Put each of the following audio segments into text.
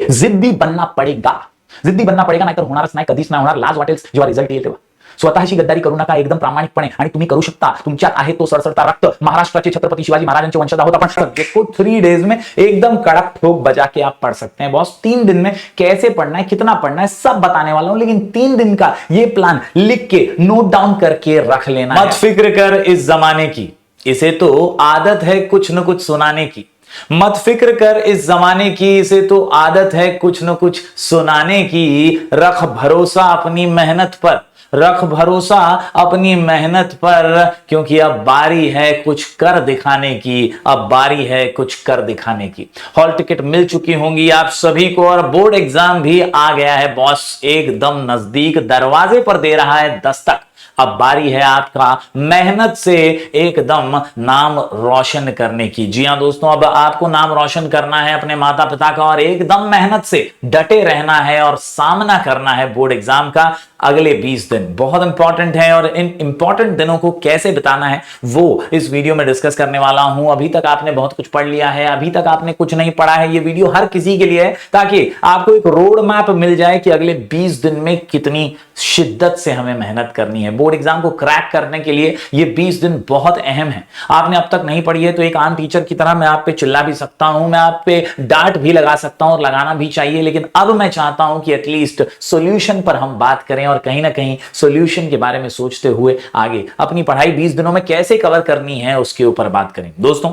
जिद्दी बनना पडेगा. जिद्दी बनना पडेगा, नाहीतर होणारच नाही, कधीच नाही होणार. लाज वाटेल जेव्हा रिझल्ट येईल तेव्हा. स्वतःशी गद्दारी करू नका, एकदम प्रामाणिकपणे. आणि तुम्ही करू शकता. तुमच्यात आहे तो सरसरता रक्त. महाराष्ट्राचे छत्रपति शिवाजी महाराजांचे वंशज आहोत आपण. सब्जेक्ट को 3 डेज में एकदम कड़क ठोक बजा के आप पढ़ सकते हैं बॉस. 3 दिन में कैसे पढ़ना है, कितना पढ़ना है, सब बताने वाला हूं. लेकिन 3 दिन का ये प्लान लिख के नोट डाउन करके रख लेना. मत फिक्र कर इस जमाने की, इसे तो आदत है कुछ न कुछ सुनाने की. मत फिक्र कर इस जमाने की, इसे तो आदत है कुछ न कुछ सुनाने की. रख भरोसा अपनी मेहनत पर, रख भरोसा अपनी मेहनत पर, क्योंकि अब बारी है कुछ कर दिखाने की. अब बारी है कुछ कर दिखाने की. हॉल टिकट मिल चुकी होंगी आप सभी को और बोर्ड एग्जाम भी आ गया है बॉस, एकदम नजदीक, दरवाजे पर दे रहा है दस्तक. अब बारी है आपका मेहनत से एकदम नाम रोशन करने की. जी हां दोस्तों, अब आपको नाम रोशन करना है अपने माता पिता का और एकदम मेहनत से डटे रहना है और सामना करना है बोर्ड एग्जाम का. अगले 20 दिन बहुत इंपॉर्टेंट है और इन इंपॉर्टेंट दिनों को कैसे बिताना है वो इस वीडियो में डिस्कस करने वाला हूं. अभी तक आपने बहुत कुछ पढ़ लिया है, अभी तक आपने कुछ नहीं पढ़ा है, ये वीडियो हर किसी के लिए है ताकि आपको एक रोड मैप मिल जाए कि अगले 20 दिन में कितनी शिद्दत से हमें मेहनत करनी है. बोर्ड एग्जाम को क्रैक करने के लिए ये 20 दिन बहुत अहम है. आपने अब तक नहीं पढ़ी है तो एक आम टीचर की तरह मैं आप पे चिल्ला भी सकता हूं, मैं आप पे डांट भी लगा सकता हूं और लगाना भी चाहिए. लेकिन अब मैं चाहता हूं कि एटलीस्ट सॉल्यूशन पर हम बात करें और कहीं ना कहीं सॉल्यूशन के बारे में सोचते हुए आगे अपनी पढ़ाई 20 दिनों में कैसे कवर करनी है उसके ऊपर बात करें. दोस्तों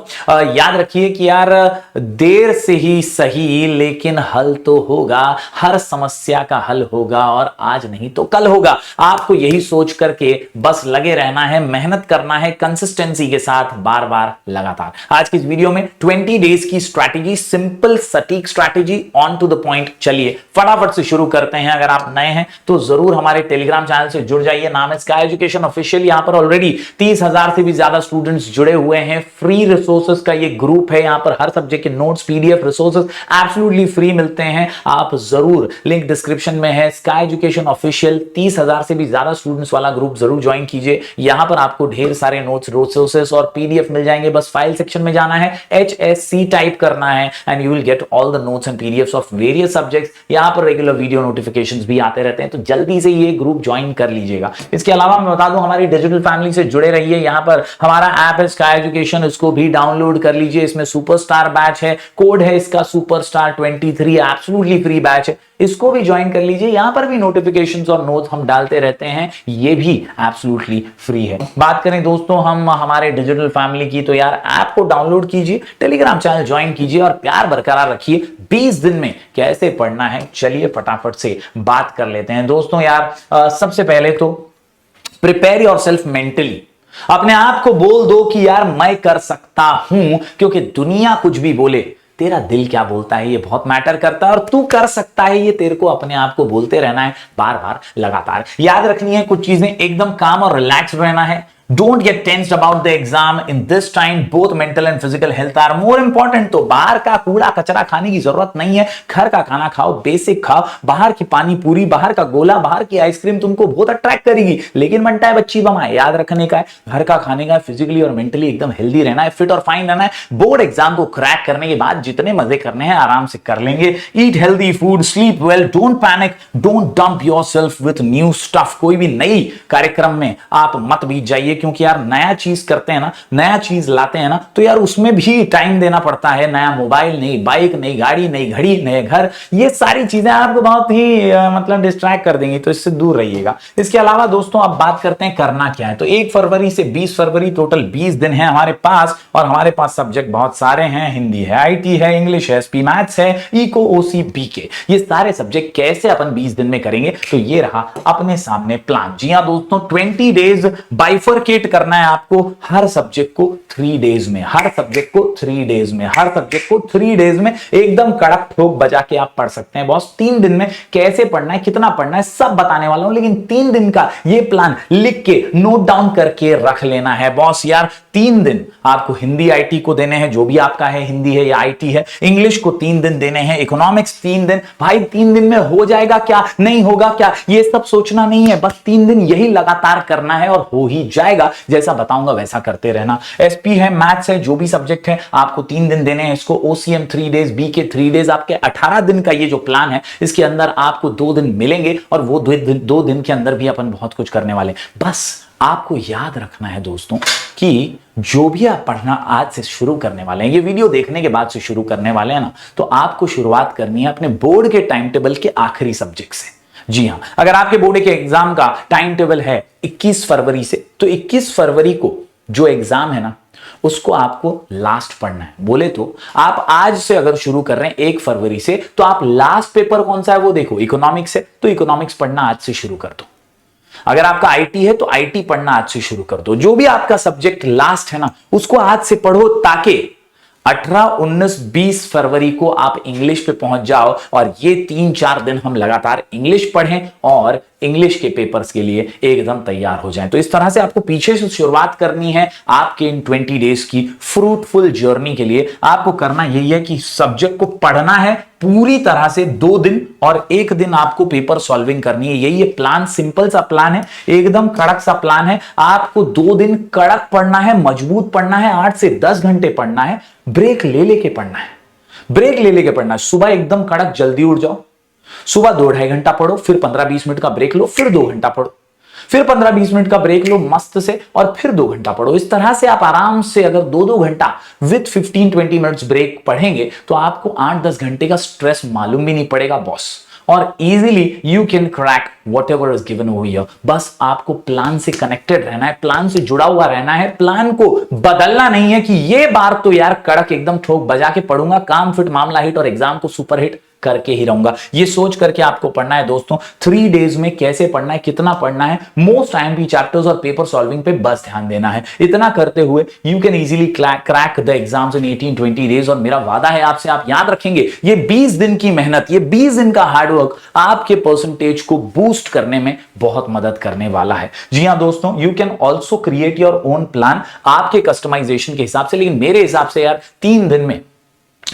याद रखिए कि यार देर से ही सही लेकिन हल तो होगा. हर समस्या का हल होगा और आज नहीं तो कल होगा. आपको यही सोच करके बस लगे रहना है, मेहनत करना है कंसिस्टेंसी के साथ, बार बार लगातार. आज की इस वीडियो में 20 डेज की स्ट्रैटेजी, सिंपल सटीक strategy, on to the point. चलिए फटाफट से शुरू करते हैं. अगर आप नए हैं तो जरूर हमारे टेलीग्राम चैनल से जुड़ जाइए. नाम है स्काई एजुकेशन ऑफिशियल. यहां पर ऑलरेडी 30,000 से भी ज्यादा स्टूडेंट्स जुड़े हुए हैं. फ्री रिसोर्सेज का ये ग्रुप है. यहां पर हर सब्जेक्ट के notes, PDF, resources absolutely free मिलते हैं. आप जरूर, लिंक डिस्क्रिप्शन में है, स्काई एजुकेशन ऑफिशियल 30,000 से भी ज्यादा स्टूडेंट्स वाला ग्रुप जरूर ज्वाइन कीजिए. यहां पर आपको ढेर सारे नोट्स, रिसोर्सेज और पीडीएफ मिल जाएंगे. बस फाइल सेक्शन में जाना है, HSC टाइप करना है and you will get all the notes and PDFs of various subjects. यहां पर रेगुलर वीडियो नोटिफिकेशंस भी आते रहते हैं, तो जल्दी से ये ग्रुप ज्वाइन कर लीजिएगा. इसके अलावा मैं बता दूं, हमारी डिजिटल फैमिली से जुड़े रहिए. यहां पर हमारा ऐप है स्काई एजुकेशन, इसको भी डाउनलोड कर लीजिए. इसमें सुपरस्टार बैच है, कोड है इसका सुपरस्टार 23, एब्सोल्युटली फ्री बैच है, इसको भी ज्वाइन कर लीजिए. यहां पर भी नोटिफिकेशंस और नोट्स हम डालते रहते हैं, ये भी एब्सोल्युटली फ्री है. बात करें दोस्तों हम हमारे डिजिटल फैमिली की, तो यार ऐप को डाउनलोड कीजिए, टेलीग्राम चैनल ज्वाइन कीजिए और प्यार बरकरार रखिए. 20 दिन में कैसे पढ़ना है, चलिए फटाफट से बात कर लेते हैं. दोस्तों यार सबसे पहले तो प्रिपेयर योरसेल्फ मेंटली. अपने आप को बोल दो कि यार मैं कर सकता हूं, क्योंकि दुनिया कुछ भी बोले, तेरा दिल क्या बोलता है ये बहुत मैटर करता है और तू कर सकता है, ये तेरे को अपने आप को बोलते रहना है बार बार लगातार. याद रखनी है कुछ चीजें, एकदम काम और रिलैक्स रहना है. Don't get tensed about the exam. In this time, both mental and physical health are more important. तो बाहर का कूड़ा कचरा खाने की जरूरत नहीं है. घर का खाना खाओ, बेसिक खाओ. बाहर की पानी पूरी, बाहर का गोला, बाहर की आइसक्रीम तुमको बहुत अट्रैक्ट करेगी, लेकिन बनता है बच्ची बमा. याद रखने का है, घर का खाने का, फिजिकली और मेंटली एकदम हेल्दी रहना है, फिट और फाइन रहना है. बोर्ड एग्जाम को क्रैक करने के बाद जितने मजे करने हैं आराम से कर लेंगे. Eat healthy food, sleep well, don't panic, don't dump yourself with new stuff. कोई भी नई कार्यक्रम में आप मत बीत जाइए, क्योंकि यार नया चीज करते हैं ना, नया चीज लाते हैं ना, तो यार उसमें भी टाइम देना पड़ता है. नया मोबाइल, नई बाइक, नई गाड़ी, नई घड़ी, नए घर, ये सारी चीजें आपको बहुत ही मतलब डिस्ट्रैक्ट कर देंगी, तो इससे दूर रहिएगा. इसके अलावा दोस्तों अब बात करते हैं करना क्या है. तो 1 फरवरी से 20 फरवरी टोटल 20 दिन है हमारे पास और हमारे पास सब्जेक्ट बहुत सारे हैं. हिंदी है, IT है, इंग्लिश है, SP मैथ्स है, इको, OC, BK, ये सारे सब्जेक्ट कैसे अपन 20 दिन में करेंगे, तो ये रहा अपने सामने प्लान. जी हां दोस्तों, 20 डेज बाइफरकेट करना है आपको. हर सब्जेक्ट को 3 डेज में, हर सब्जेक्ट को 3 डेज में, हर सब्जेक्ट को 3 डेज में एकदम कड़क ठोक बजा के आप पढ़ सकते हैं बॉस. 3 दिन में कैसे पढ़ना है, कितना पढ़ना है, सब बताने वाला हूं. लेकिन 3 दिन का ये प्लान लिख के नोट डाउन करके रख लेना है बॉस. यार 3 दिन आपको हिंदी आईटी को देने हैं, जो भी आपका है, हिंदी है या आईटी है। इंग्लिश को 3 दिन देने हैं, इकोनॉमिक्स 3 दिन। भाई 3 दिन में हो जाएगा क्या, नहीं होगा क्या, ये सब सोचना नहीं है, बस 3 दिन यही लगातार करना है और हो ही जाएगा। जैसा बताऊंगा वैसा करते रहना। एसपी है, मैथ्स है, जो भी सब्जेक्ट है आपको 3 दिन देने हैं इसको। OCM 3 days, BK 3 days. आपके 18 दिन का ये जो प्लान है इसके अंदर आपको 2 दिन मिलेंगे और वो 2 दिन के अंदर भी अपन बहुत कुछ करने वाले। बस आपको याद रखना है दोस्तों कि जो भी आप पढ़ना आज से शुरू करने वाले हैं, ये वीडियो देखने के बाद से शुरू करने वाले हैं ना, तो आपको शुरुआत करनी है अपने बोर्ड के टाइम टेबल के आखिरी सब्जेक्ट से। जी हां, अगर आपके बोर्ड के एग्जाम का टाइम टेबल है 21 फरवरी से, तो 21 फरवरी को जो एग्जाम है ना उसको आपको लास्ट पढ़ना है। बोले तो आप आज से अगर शुरू कर रहे हैं 1 फरवरी से, तो आप लास्ट पेपर कौन सा है वो देखो, इकोनॉमिक्स है तो इकोनॉमिक्स पढ़ना आज से शुरू कर दो। अगर आपका आईटी है तो आईटी पढ़ना आज से शुरू कर दो। जो भी आपका सब्जेक्ट लास्ट है ना उसको आज से पढ़ो, ताकि 18, 19, 20 फरवरी को आप इंग्लिश पे पहुंच जाओ और ये 3-4 दिन हम लगातार इंग्लिश पढ़ें और इंग्लिश के पेपर्स के लिए एकदम तैयार हो जाएं। तो इस तरह से आपको पीछे से शुरुआत करनी है आपके इन 20 डेज की फ्रूटफुल जर्नी के लिए। आपको करना यही है कि सब्जेक्ट को पढ़ना है पूरी तरह से 2 दिन और 1 दिन आपको पेपर सॉल्विंग करनी है। यही प्लान, सिंपल सा प्लान है, एकदम कड़क सा प्लान है। आपको 2 दिन कड़क पढ़ना है, मजबूत पढ़ना है, 8 से 10 घंटे पढ़ना है, ब्रेक ले लेके पढ़ना है, ब्रेक ले लेके पढ़ना है। सुबह एकदम कड़क जल्दी उठ जाओ, सुबह 2-2.5 घंटा पढ़ो, फिर 15-20 मिनट का ब्रेक लो, फिर 2 घंटा पढ़ो, फिर 15-20 मिनट का ब्रेक लो मस्त से और फिर 2 घंटा पढ़ो। इस तरह से आप आराम से अगर 2-2 घंटा विद 15-20 मिनट्स ब्रेक पढ़ेंगे तो आपको 8-10 घंटे का स्ट्रेस मालूम भी नहीं पड़ेगा बॉस, और easily you can crack what ever is given over here. बस आपको प्लान से कनेक्टेड रहना है, प्लान से जुड़ा हुआ रहना है, प्लान को बदलना नहीं है कि ये बार तो यार कड़क एकदम ठोक बजा के पढ़ूंगा, काम फिट मामला हिट और एग्जाम को सुपर हिट करके ही रहूंगा। ये सोच करके आपको पढ़ना है दोस्तों। 3 डेज में कैसे पढ़ना है, कितना पढ़ना है, मोस्ट आईएमपी चैप्टर्स और पेपर सॉल्विंग पे बस ध्यान देना है। इतना करते हुए you can easily crack the exams in 18-20 days. और मेरा वादा है आपसे, आप याद रखेंगे ये 20 दिन की मेहनत, ये 20 दिन का हार्डवर्क आपके परसेंटेज को बूस्ट करने में बहुत मदद करने वाला है। जी हां दोस्तों, you can also create your own plan आपके कस्टमाइजेशन के हिसाब से, लेकिन मेरे हिसाब से यार 3 दिन में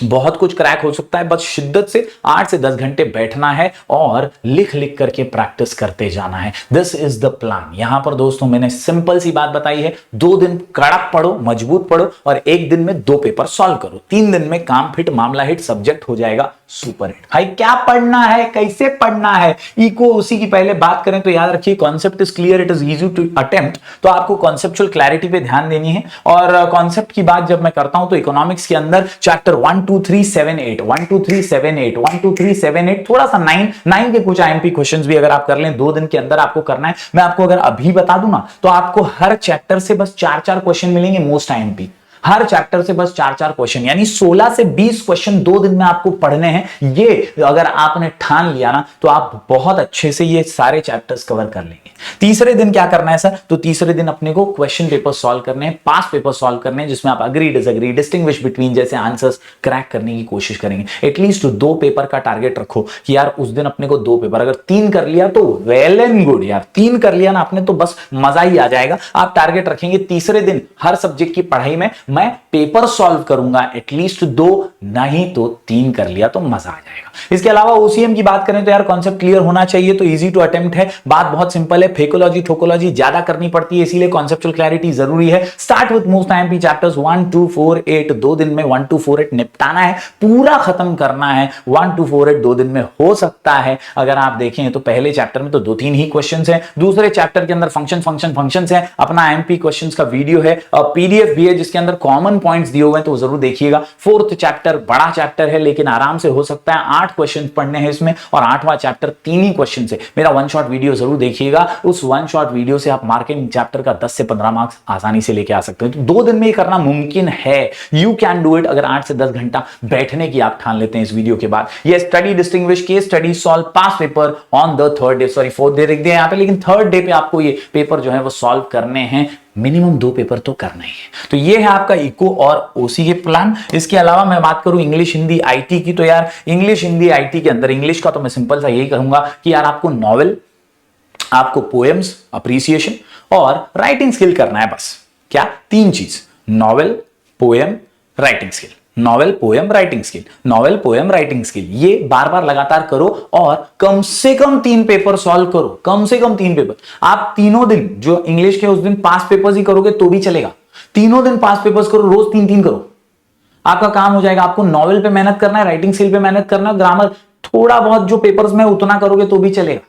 बहुत कुछ क्रैक हो सकता है। बस शिद्दत से 8 से 10 घंटे बैठना है और लिख लिख करके प्रैक्टिस करते जाना है। This is the plan. यहां पर दोस्तों मैंने सिंपल सी बात बताई है, 2 दिन कड़क पढ़ो, मजबूत पढ़ो और 1 दिन में 2 पेपर सॉल्व करो। 3 दिन में काम फिट मामला हिट, सब्जेक्ट हो जाएगा सुपर हिट। भाई क्या पढ़ना है, कैसे पढ़ना है, इको उसी की पहले बात करें तो याद रखिए concept is clear, it is easy to attempt. तो आपको कॉन्सेप्चुअल क्लैरिटी पे ध्यान देनी है। और कॉन्सेप्ट की बात जब मैं करता हूं तो इकोनॉमिक्स के अंदर चैप्टर 1, 2, 3, 7, 8, 1, 2, 3, 7, 8, 1, 2, 3, 7, 8, थोड़ा सा 9 के कुछ आईएमपी क्वेश्चंस भी अगर आप कर लें 2 दिन के अंदर आपको करना है। मैं आपको अगर अभी बता दूं ना तो आपको हर चैप्टर से बस 4-4 क्वेश्चन मिलेंगे मोस्ट आईएमपी, हर चैप्टर से बस 4-4 क्वेश्चन, यानी 16 से 20 क्वेश्चन 2 दिन में आपको पढ़ने हैं। ये अगर आपने ठान लिया ना तो आप बहुत अच्छे से ये सारे चैप्टर्स कवर कर लेंगे। तीसरे दिन क्या करना है सर, तो तीसरे दिन अपने को क्वेश्चन पेपर सॉल्व करने हैं, पास पेपर सॉल्व करने हैं, जिसमें आप अग्री डिसएग्री, डिस्टिंग्विश बिटवीन जैसे आंसर्स क्रैक करने की कोशिश करेंगे। एटलीस्ट 2 पेपर का टारगेट रखो कि यार उस दिन अपने को 2 पेपर, अगर 3 कर लिया तो वेल एंड गुड यार, 3 कर लिया ना आपने तो बस मजा ही आ जाएगा। आप टारगेट रखेंगे तीसरे दिन हर सब्जेक्ट की पढ़ाई में मैं पेपर सॉल्व करूंगा, एटलीस्ट 2 नहीं तो 3 कर लिया तो मजा आ जाएगा। इसके अलावा ओसीएम की बात करें तो यार कॉन्सेप्ट क्लियर होना चाहिए, तो इजी टू अटेम्प्ट है। बात बहुत सिंपल है, फेकोलॉजी ठोकोलॉजी ज्यादा करनी पड़ती है, इसीलिए कॉन्सेप्चुअल क्लैरिटी जरूरी है। Start with most IMP chapters 1, 2, 4, 8, 2 दिन में 1, 2, 4, 8 निपटाना है, पूरा खत्म करना है। 1, 2, 4, 8 2 दिन में हो सकता है। अगर आप देखें तो पहले चैप्टर में तो 2-3 ही क्वेश्चंस हैं, दूसरे चैप्टर के अंदर फंक्शंस हैं, अपना आईएमपी क्वेश्चंस का वीडियो है और पीडीएफ भी है जिसके अंदर कॉमन पॉइंट्स दिए हुए हैं, तो जरूर देखिएगा। 4th चैप्टर बड़ा चैप्टर है लेकिन आराम से हो सकता है, 8 क्वेश्चन पढ़ने हैं इसमें और 8वां चैप्टर 3 ही क्वेश्चन से। मेरा 1 शॉट वीडियो जरूर देखिएगा, उस 1 शॉट वीडियो से आप मार्केटिंग चैप्टर का 10 से 15 मार्क्स आसानी से लेके आ सकते हैं। तो 2 दिन में ये करना मुमकिन है, यू कैन डू इट, अगर 8 से 10 घंटा बैठने की आप ठान लेते हैं इस वीडियो के बाद। ये study distinguish case study solve pass paper on the 3rd day, sorry 4th day लिख दिया यहां पे, लेकिन 3rd डे पे आपको ये पेपर जो है वो सॉल्व करने हैं, मिनिमम 2 पेपर तो करना ही है। तो ये है आपका इको और ओसी के प्लान। इसके अलावा मैं बात करूं इंग्लिश हिंदी आईटी की, तो यार इंग्लिश हिंदी आईटी के अंदर इंग्लिश का तो मैं सिंपल सा यही कहूंगा कि यार आपको नॉवेल, आपको पोएम्स, अप्रिसिएशन और राइटिंग स्किल करना है। बस क्या 3 चीज, novel, poem, writing skill, novel, poem, writing skill, novel, poem, writing skill. ये बार बार लगातार करो और कम से कम 3 पेपर सॉल्व करो, कम से कम 3 पेपर। आप तीनों दिन, जो इंग्लिश के उस दिन 5 पेपर्स ही करोगे तो भी चलेगा, तीनों दिन 5 पेपर्स करो, रोज 3-3 करो, आपका काम हो जाएगा। आपको नॉवेल पे मेहनत करना है, राइटिंग स्किल पे मेहनत करना है, ग्रामर थोड़ा बहुत जो पेपर्स में उतना करोगे तो भी चलेगा,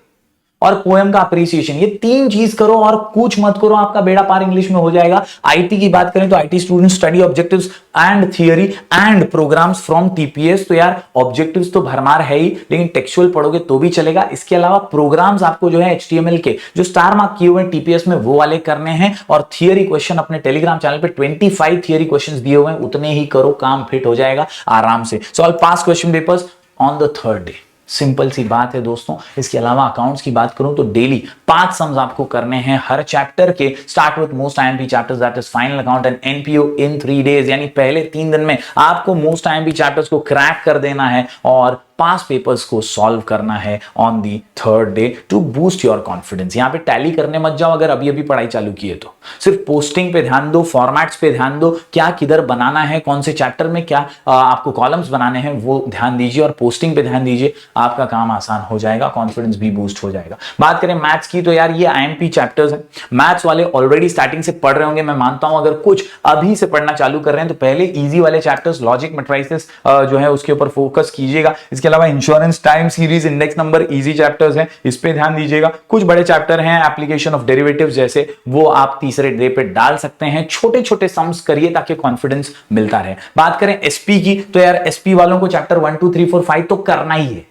और पोएम का अप्रिसिएशन, ये 3 चीज करो और कुछ मत करो, आपका बेड़ा पार इंग्लिश में हो जाएगा। आईटी की बात करें तो IT student study objectives and theory and programmes from TPS. तो यार ऑब्जेक्टिव्स तो भरमार है ही, लेकिन टेक्सुअल पढ़ोगे तो भी चलेगा। इसके अलावा प्रोग्राम्स आपको जो है एचटीएमएल के जो स्टार मार्क किए हुए टीपीएस में वो वाले करने हैं, और थियरी क्वेश्चन अपने टेलीग्राम चैनल पे 25 थियरी क्वेश्चन दिए हुए हैं, उतने ही करो, काम फिट हो जाएगा आराम से। Solve past question papers on the 3rd day, simple सी बात है दोस्तों। इसके अलावा अकाउंट्स की बात करूं तो डेली 5 सम्स आपको करने हैं हर चैप्टर के। Start with most IMP chapters, that is final account and NPO in 3 days, यानी पहले 3 दिन में आपको मोस्ट आईएमपी चैप्टर्स को क्रैक कर देना है और 5 पेपर्स को सॉल्व करना है on the 3rd day to boost your confidence. यहां पे टैली करने मत जाओ अगर अभी अभी पढ़ाई चालू की है तो, सिर्फ पोस्टिंग पे ध्यान दो, फॉर्मेट्स पे ध्यान दो, क्या किधर बनाना है, कौन से चैप्टर में क्या आपको कॉलम्स बनाने हैं वो ध्यान दीजिए, और पोस्टिंग पे ध्यान दीजिए, आपका काम आसान हो जाएगा, कॉन्फिडेंस भी बूस्ट हो जाएगा। बात करें मैथ्स की तो यार ये आईएमपी चैप्टर्स है, मैथ्स वाले ऑलरेडी स्टार्टिंग से पढ़ रहे होंगे, मैं मानता हूं। अगर कुछ अभी से पढ़ना चालू कर रहे हैं तो पहले इजी वाले चैप्टर्स, लॉजिक, मैट्रिसेस जो है उसके ऊपर फोकस कीजिएगा। इसके अलावा insurance, time series, index number, easy chapters हैं, इस पे ध्यान दीजिएगा। कुछ बड़े चैप्टर हैं एप्लीकेशन ऑफ डेरिवेटिव्स जैसे, वो आप तीसरे डे पे डाल सकते हैं। छोटे छोटे सम्स करिए ताकि कॉन्फिडेंस मिलता रहे। बात करें एसपी की तो यार एसपी वालों को चैप्टर 1 2 3 4 5 तो करना ही है,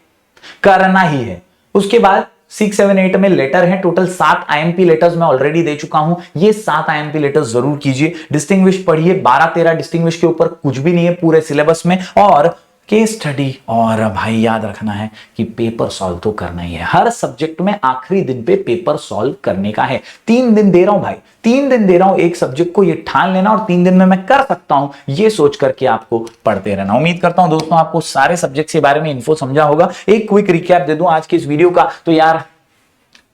करना ही है। उसके बाद 6 7 8 में लेटर है, टोटल 7 आईएमपी लेटर्स मैं ऑलरेडी दे चुका हूं, ये 7 आईएमपी लेटर्स जरूर कीजिए। डिस्टिंग्विश पढ़िए, 12-13 डिस्टिंग्विश के ऊपर कुछ भी नहीं है पूरे सिलेबस में, और केस स्टडी। और भाई याद रखना है कि पेपर सॉल्व तो करना ही है, हर सब्जेक्ट में आखिरी दिन पे पेपर सॉल्व करने का है। 3 दिन दे रहा हूं भाई, 3 दिन दे रहा हूं एक सब्जेक्ट को, ये ठान लेना और 3 दिन में मैं कर सकता हूं, ये सोच करके आपको पढ़ते रहना। उम्मीद करता हूं दोस्तों आपको सारे सब्जेक्ट्स के बारे में इन्फो समझा होगा। एक क्विक रिकैप दे दूं आज के इस वीडियो का, तो यार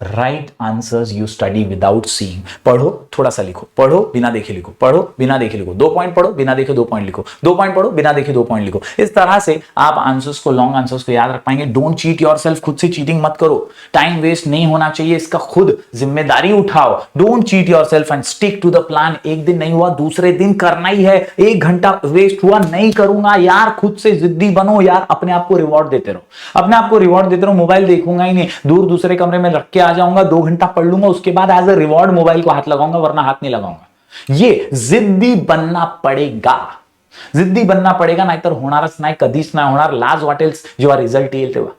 right answers you study without seeing. पढ़ो, थोड़ा सा लिखो, पढ़ो बिना देखे लिखो, पढ़ो बिना देखे लिखो, 2 पॉइंट पढ़ो बिना देखे 2 पॉइंट लिखो, 2 पॉइंट पढ़ो बिना देखे 2 पॉइंट लिखो। इस तरह से आप आंसर्स को, लॉन्ग आंसर्स को याद रख पाएंगे। डोंट चीट योरसेल्फ, खुद से चीटिंग मत करो, टाइम वेस्ट नहीं होना चाहिए, इसका खुद जिम्मेदारी उठाओ। Don't cheat yourself and stick to the plan. एक दिन नहीं हुआ दूसरे दिन करना ही है, 1 घंटा वेस्ट हुआ नहीं करूंगा यार, खुद से जिद्दी बनो यार, अपने आप को रिवॉर्ड देते रहो, अपने आप को रिवॉर्ड देते रहो। मोबाइल देखूंगा ही नहीं, दूर दूसरे कमरे में रख के आ जाऊंगा, 2 घंटा पढ़ लूंगा, उसके बाद एज अ रिवॉर्ड मोबाइल को हाथ लगाऊंगा, वरना हाथ नहीं लगाऊंगा। ये जिद्दी बनना पडेगा, जिद्दी बनना पडेगा, नाहीतर होणारच नाही, कधीच नाही होणार। लाज वाटेल जेव्हा रिझल्ट येईल तेव्हा।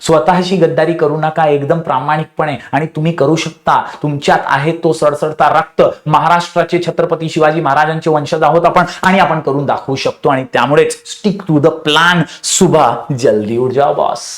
स्वतःशी गद्दारी करू नका, एकदम प्रामाणिकपणे, आणि तुम्ही करू शकता, तुमच्यात आहे तो सडसडता रक्त। महाराष्ट्राचे छत्रपती शिवाजी महाराजांचे वंशज आहोत आपण, आणि आपण करून दाखवू शकतो, आणि त्यामुळेच स्टिक टू द प्लान। सुबह जल्दी उठ जाओ बॉस,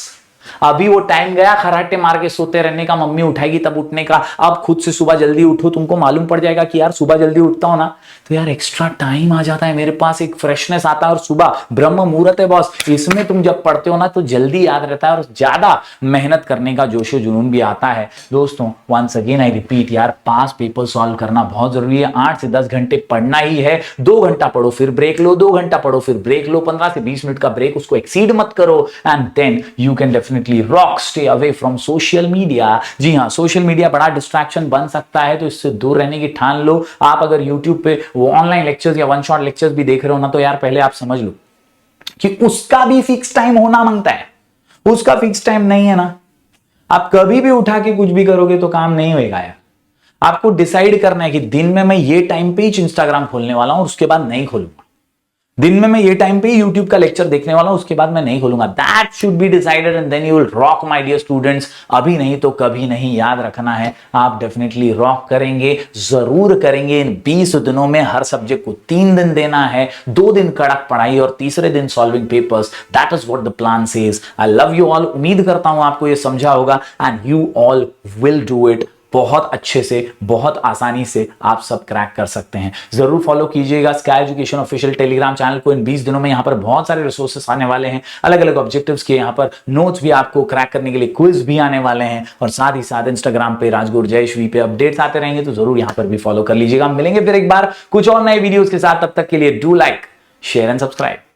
अभी वो टाइम गया खराटे मार के सोते रहने का, मम्मी उठाएगी तब उठने का। अब खुद से सुबह जल्दी उठो, तुमको मालूम पड़ जाएगा कि यार सुबह जल्दी उठता हो ना तो यार एक्स्ट्रा टाइम आ जाता है मेरे पास, एक फ्रेशनेस आता है, और सुबह ब्रह्म मुहूर्त है बॉस, इसमें तुम जब पढ़ते हो ना तो जल्दी याद रहता है और ज्यादा मेहनत करने का जोशो जुनून भी आता है। दोस्तों वंस अगेन आई रिपीट यार, 5 पेपर सॉल्व करना बहुत जरूरी है। 8 से 10 घंटे पढ़ना ही है, 2 घंटा पढ़ो फिर ब्रेक लो, 2 घंटा पढ़ो फिर ब्रेक लो, 15 से 20 मिनट का ब्रेक, उसको एक्सीड मत करो, and then you can definitely rock. Stay away from social media. जी हाँ, सोशल मीडिया बड़ा डिस्ट्रैक्शन बन सकता है, तो इससे दूर रहने की ठान लो। आप अगर यूट्यूब पे वो ऑनलाइन लेक्चर्स या वन शॉट लेक्चर्स भी देख रहे हो ना, तो यार पहले आप समझ लो कि उसका भी फिक्स टाइम होना मांगता है, उसका फिक्स टाइम नहीं है ना। आप कभी भी उठा के कुछ भी करोगे तो काम नहीं होगा यार। आपको डिसाइड करना है कि दिन में मैं ये टाइम पे ही इंस्टाग्राम खोलने वाला हूं और उसके बाद नहीं खोलूंगा, दिन में मैं ये टाइम पे यूट्यूब का लेक्चर देखने वाला हूं, उसके बाद मैं नहीं खोलूंगा। That should be decided and then you will rock my dear students. अभी नहीं तो कभी नहीं, याद रखना है, आप डेफिनेटली रॉक करेंगे, जरूर करेंगे। इन 20 दिनों में हर सब्जेक्ट को 3 दिन देना है, 2 दिन कड़क पढ़ाई और तीसरे दिन solving papers. That is what the plan says. I love you all. उम्मीद करता हूं आपको ये समझा होगा, and you all will do it बहुत अच्छे से, बहुत आसानी से आप सब क्रैक कर सकते हैं। जरूर फॉलो कीजिएगा sky education official Telegram channel को। इन 20 दिनों में यहां पर बहुत सारे रिसोर्सेस आने वाले हैं, अलग अलग ऑब्जेक्टिव्स के, यहां पर नोट्स भी आपको क्रैक करने के लिए क्विज भी आने वाले हैं, और साथ ही साथ इंस्टाग्राम पे राजगुरु जयश्री पे अपडेट्स आते रहेंगे, तो जरूर यहां पर भी फॉलो कर लीजिएगा। मिलेंगे फिर एक बार कुछ और नए वीडियोस के साथ, तब तक के लिए do like, share and subscribe.